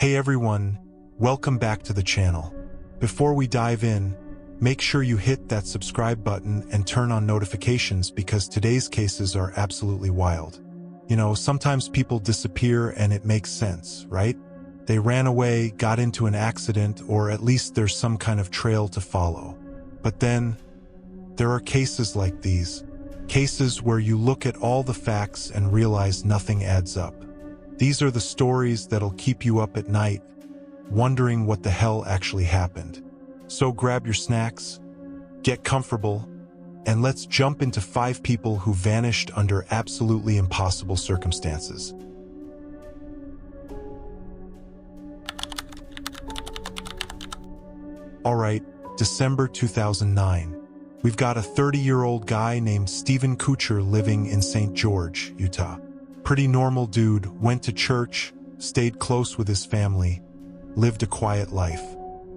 Hey everyone, welcome back to the channel. Before we dive in, make sure you hit that subscribe button and turn on notifications because today's cases are absolutely wild. You know, sometimes people disappear and it makes sense, right? They ran away, got into an accident, or at least there's some kind of trail to follow. But then, there are cases like these. Cases where you look at all the facts and realize nothing adds up. These are the stories that'll keep you up at night, wondering what the hell actually happened. So grab your snacks, get comfortable, and let's jump into 5 people who vanished under absolutely impossible circumstances. Alright, December 2009. We've got a 30-year-old guy named Stephen Kuchar living in St. George, Utah. Pretty normal dude, went to church, stayed close with his family, lived a quiet life.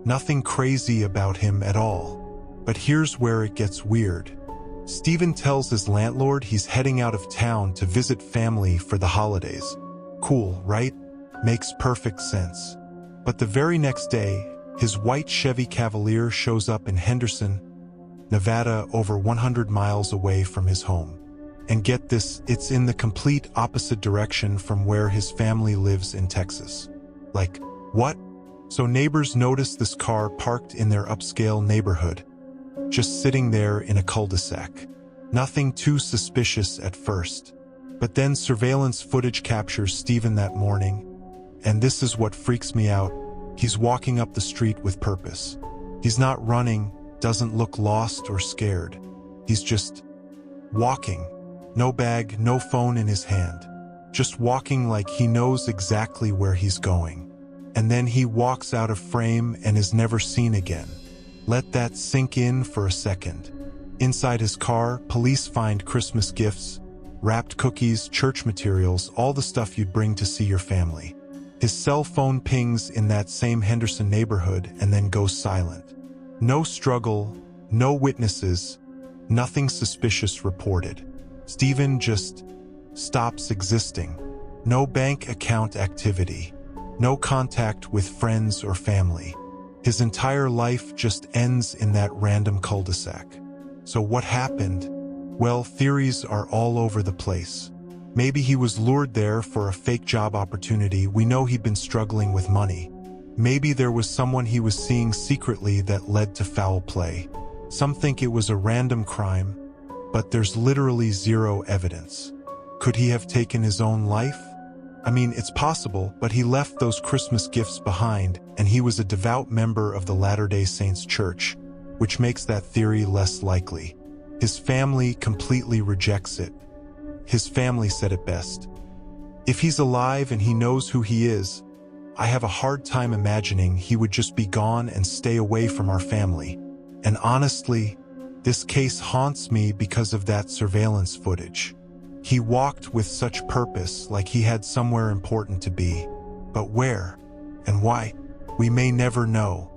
Nothing crazy about him at all. But here's where it gets weird. Stephen tells his landlord he's heading out of town to visit family for the holidays. Cool, right? Makes perfect sense. But the very next day, his white Chevy Cavalier shows up in Henderson, Nevada, over 100 miles away from his home. And get this, it's in the complete opposite direction from where his family lives in Texas. Like, what? So neighbors notice this car parked in their upscale neighborhood, just sitting there in a cul-de-sac. Nothing too suspicious at first. But then surveillance footage captures Stephen that morning, and this is what freaks me out. He's walking up the street with purpose. He's not running, doesn't look lost or scared. He's just walking. No bag, no phone in his hand. Just walking like he knows exactly where he's going. And then he walks out of frame and is never seen again. Let that sink in for a second. Inside his car, police find Christmas gifts, wrapped cookies, church materials, all the stuff you'd bring to see your family. His cell phone pings in that same Henderson neighborhood and then goes silent. No struggle, no witnesses, nothing suspicious reported. Stephen just stops existing. No bank account activity. No contact with friends or family. His entire life just ends in that random cul-de-sac. So what happened? Well, theories are all over the place. Maybe he was lured there for a fake job opportunity. We know he'd been struggling with money. Maybe there was someone he was seeing secretly that led to foul play. Some think it was a random crime, but there's literally zero evidence. Could he have taken his own life? I mean, it's possible, but he left those Christmas gifts behind, and he was a devout member of the Latter-day Saints Church, which makes that theory less likely. His family completely rejects it. His family said it best. If he's alive and he knows who he is, I have a hard time imagining he would just be gone and stay away from our family. And honestly, this case haunts me because of that surveillance footage. He walked with such purpose, like he had somewhere important to be. But where? And why? We may never know.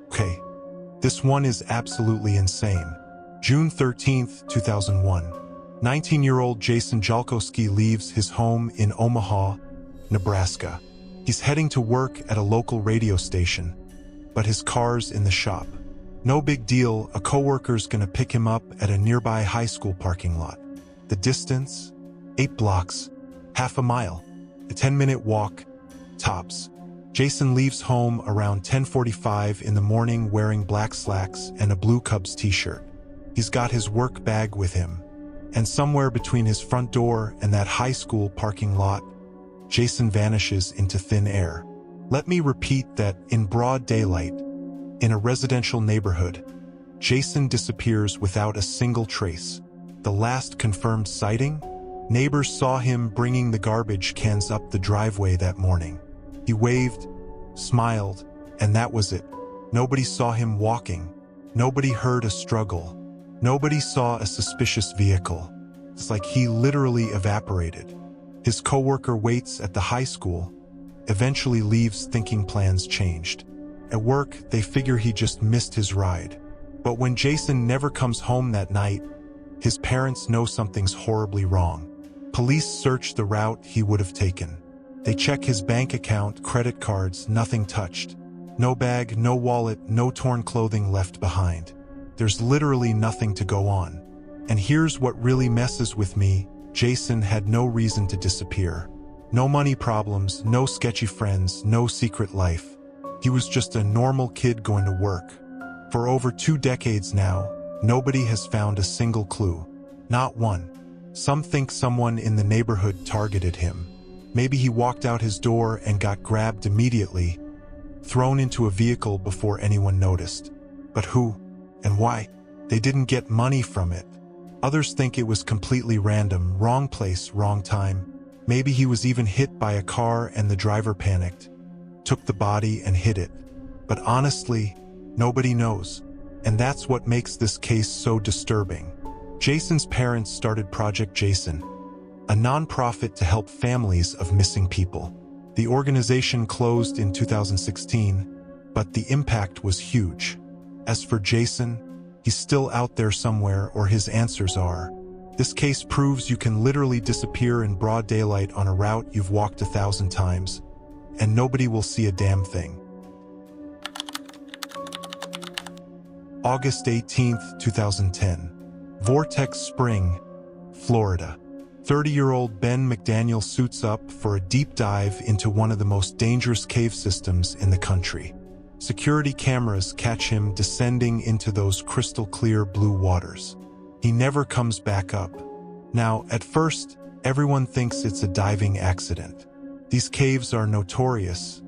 Okay, this one is absolutely insane. June 13th, 2001. 19-year-old Jason Jolkowski leaves his home in Omaha, Nebraska. He's heading to work at a local radio station, but his car's in the shop. No big deal, a coworker's gonna pick him up at a nearby high school parking lot. The distance? 8 blocks, half a mile, a 10-minute walk, tops. Jason leaves home around 10:45 in the morning wearing black slacks and a blue Cubs t-shirt. He's got his work bag with him, and somewhere between his front door and that high school parking lot, Jason vanishes into thin air. Let me repeat that: in broad daylight, in a residential neighborhood, Jason disappears without a single trace. The last confirmed sighting? Neighbors saw him bringing the garbage cans up the driveway that morning. He waved, smiled, and that was it. Nobody saw him walking. Nobody heard a struggle. Nobody saw a suspicious vehicle. It's like he literally evaporated. His coworker waits at the high school, eventually leaves thinking plans changed. At work, they figure he just missed his ride. But when Jason never comes home that night, his parents know something's horribly wrong. Police search the route he would have taken. They check his bank account, credit cards, nothing touched. No bag, no wallet, no torn clothing left behind. There's literally nothing to go on. And here's what really messes with me. Jason had no reason to disappear. No money problems, no sketchy friends, no secret life. He was just a normal kid going to work. For over 2 decades now, nobody has found a single clue. Not one. Some think someone in the neighborhood targeted him. Maybe he walked out his door and got grabbed immediately, thrown into a vehicle before anyone noticed. But who and why? They didn't get money from it. Others think it was completely random, wrong place, wrong time. Maybe he was even hit by a car and the driver panicked, took the body and hid it. But honestly, nobody knows. And that's what makes this case so disturbing. Jason's parents started Project Jason, a non-profit to help families of missing people. The organization closed in 2016, but the impact was huge. As for Jason, he's still out there somewhere, or his answers are. This case proves you can literally disappear in broad daylight on a route you've walked 1,000 times, and nobody will see a damn thing. August 18, 2010. Vortex Spring, Florida. 30-year-old Ben McDaniel suits up for a deep dive into one of the most dangerous cave systems in the country. Security cameras catch him descending into those crystal-clear blue waters. He never comes back up. Now, at first, everyone thinks it's a diving accident. These caves are notorious.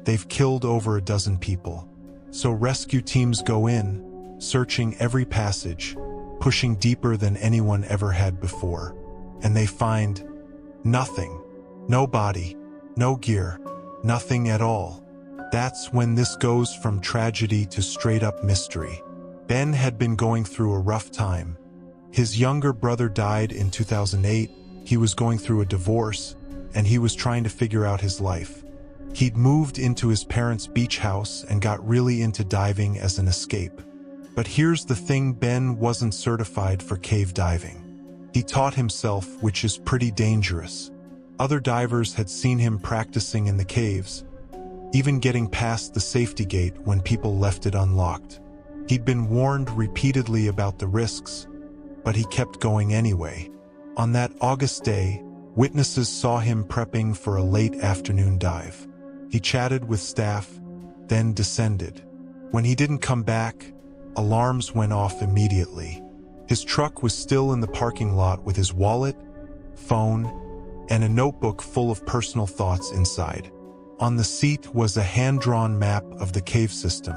They've killed over a dozen people. So rescue teams go in, searching every passage, pushing deeper than anyone ever had before. And they find nothing. No body, no gear, nothing at all. That's when this goes from tragedy to straight-up mystery. Ben had been going through a rough time. His younger brother died in 2008, he was going through a divorce, and he was trying to figure out his life. He'd moved into his parents' beach house and got really into diving as an escape. But here's the thing, Ben wasn't certified for cave diving. He taught himself, which is pretty dangerous. Other divers had seen him practicing in the caves, even getting past the safety gate when people left it unlocked. He'd been warned repeatedly about the risks, but he kept going anyway. On that August day, witnesses saw him prepping for a late afternoon dive. He chatted with staff, then descended. When he didn't come back, alarms went off immediately. His truck was still in the parking lot with his wallet, phone, and a notebook full of personal thoughts inside. On the seat was a hand-drawn map of the cave system.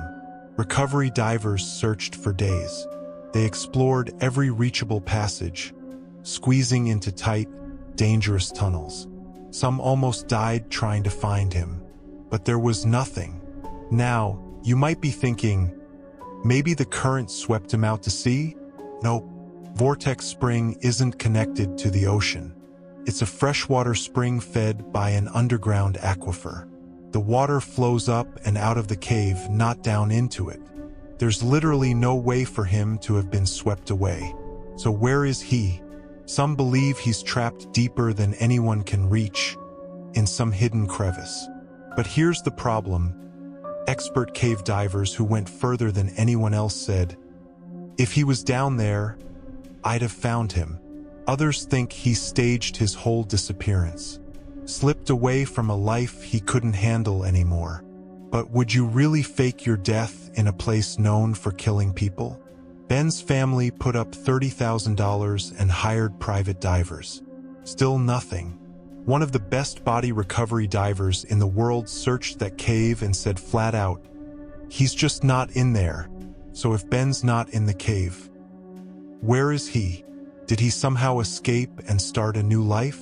Recovery divers searched for days. They explored every reachable passage, squeezing into tight, dangerous tunnels. Some almost died trying to find him, but there was nothing. Now, you might be thinking, maybe the current swept him out to sea? Nope. Vortex Spring isn't connected to the ocean. It's a freshwater spring fed by an underground aquifer. The water flows up and out of the cave, not down into it. There's literally no way for him to have been swept away. So where is he? Some believe he's trapped deeper than anyone can reach, in some hidden crevice. But here's the problem. Expert cave divers who went further than anyone else said, if he was down there, I'd have found him. Others think he staged his whole disappearance, slipped away from a life he couldn't handle anymore. But would you really fake your death in a place known for killing people? Ben's family put up $30,000 and hired private divers. Still nothing. One of the best body recovery divers in the world searched that cave and said flat out, he's just not in there. So if Ben's not in the cave, where is he? Did he somehow escape and start a new life?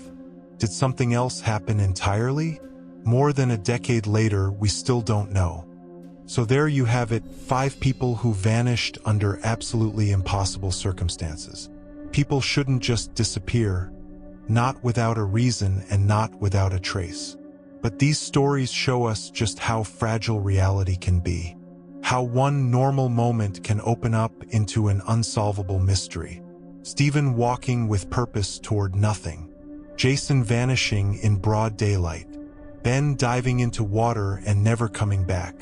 Did something else happen entirely? More than a decade later, we still don't know. So there you have it, 5 people who vanished under absolutely impossible circumstances. People shouldn't just disappear, not without a reason and not without a trace. But these stories show us just how fragile reality can be. How one normal moment can open up into an unsolvable mystery. Stephen walking with purpose toward nothing. Jason vanishing in broad daylight. Ben diving into water and never coming back.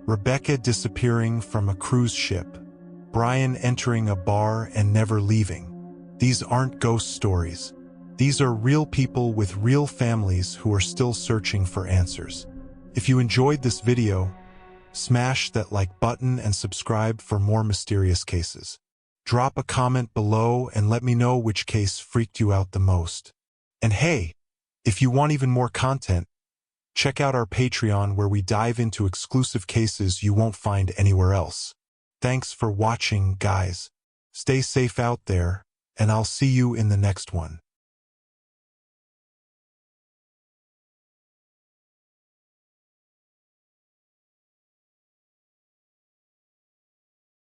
Rebecca disappearing from a cruise ship. Brian entering a bar and never leaving. These aren't ghost stories. These are real people with real families who are still searching for answers. If you enjoyed this video, smash that like button and subscribe for more mysterious cases. Drop a comment below and let me know which case freaked you out the most. And hey, if you want even more content, check out our Patreon where we dive into exclusive cases you won't find anywhere else. Thanks for watching, guys. Stay safe out there, and I'll see you in the next one.